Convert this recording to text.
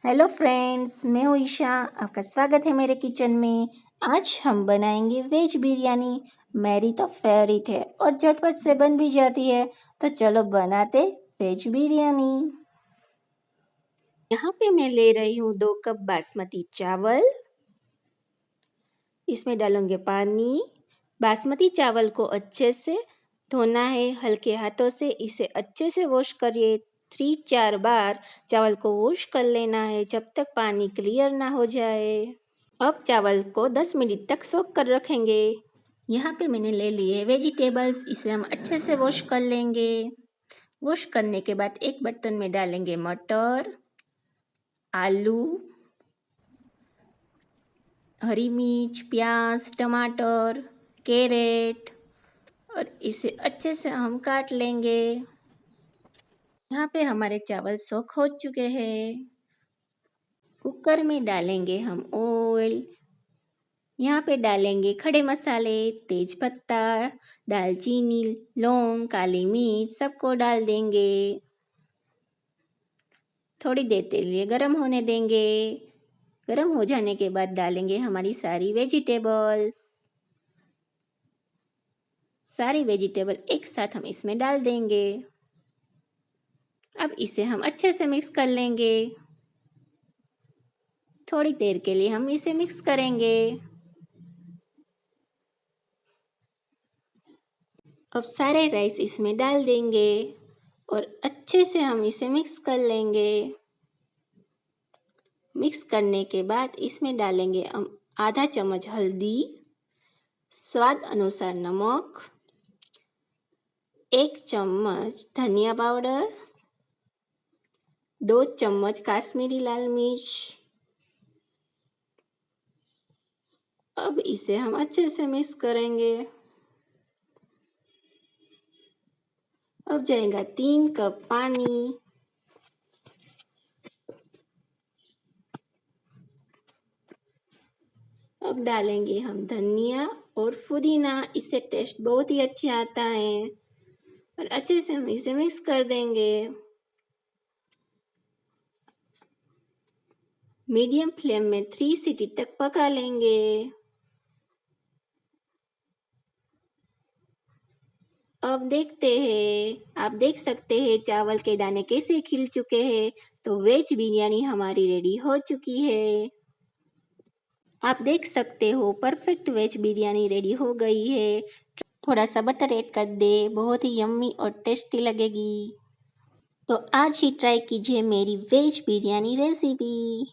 Hello friends, मैं हूँ ईशा। आपका स्वागत है मेरे किचन में। आज हम बनाएंगे वेज बिरयानी। मेरी तो फेवरेट है और झटपट से बन भी जाती है। तो चलो बनाते वेज बिरयानी। यहाँ पे मैं ले रही हूँ 2 कप बासमती चावल। इसमें डालूंगे पानी। बासमती चावल को अच्छे से धोना है हल्के हाथों से। इसे अच्छे से वॉश करिए। 3-4 बार चावल को वॉश कर लेना है जब तक पानी क्लियर ना हो जाए। अब चावल को 10 मिनट तक सोख कर रखेंगे। यहाँ पे मैंने ले लिए वेजिटेबल्स। इसे हम अच्छे से वॉश कर लेंगे। वॉश करने के बाद एक बर्तन में डालेंगे मटर, आलू, हरी मिर्च, प्याज, टमाटर, कैरेट और इसे अच्छे से हम काट लेंगे। यहाँ पे हमारे चावल सोख हो चुके हैं। कुकर में डालेंगे हम ऑयल। यहाँ पे डालेंगे खड़े मसाले, तेज पत्ता, दालचीनी, लौंग, काली मिर्च सबको डाल देंगे। थोड़ी देर के लिए गरम होने देंगे। गरम हो जाने के बाद डालेंगे हमारी सारी वेजिटेबल्स। सारी वेजिटेबल एक साथ हम इसमें डाल देंगे। अब इसे हम अच्छे से मिक्स कर लेंगे। थोड़ी देर के लिए हम इसे मिक्स करेंगे। अब सारे राइस इसमें डाल देंगे और अच्छे से हम इसे मिक्स कर लेंगे। मिक्स करने के बाद इसमें डालेंगे हम आधा चम्मच हल्दी, स्वाद अनुसार नमक, 1 चम्मच धनिया पाउडर, 2 चम्मच काश्मीरी लाल मिर्च। अब इसे हम अच्छे से मिक्स करेंगे। अब जाएगा 3 कप पानी। अब डालेंगे हम धनिया और पुदीना। इससे टेस्ट बहुत ही अच्छा आता है और अच्छे से हम इसे मिक्स कर देंगे। मीडियम फ्लेम में 3 सीटी तक पका लेंगे। अब देखते हैं, आप देख सकते हैं चावल के दाने कैसे खिल चुके हैं। तो वेज बिरयानी हमारी रेडी हो चुकी है। आप देख सकते हो परफेक्ट वेज बिरयानी रेडी हो गई है। थोड़ा सा बटर ऐड कर दे, बहुत ही यम्मी और टेस्टी लगेगी। तो आज ही ट्राई कीजिए मेरी वेज बिरयानी रेसिपी।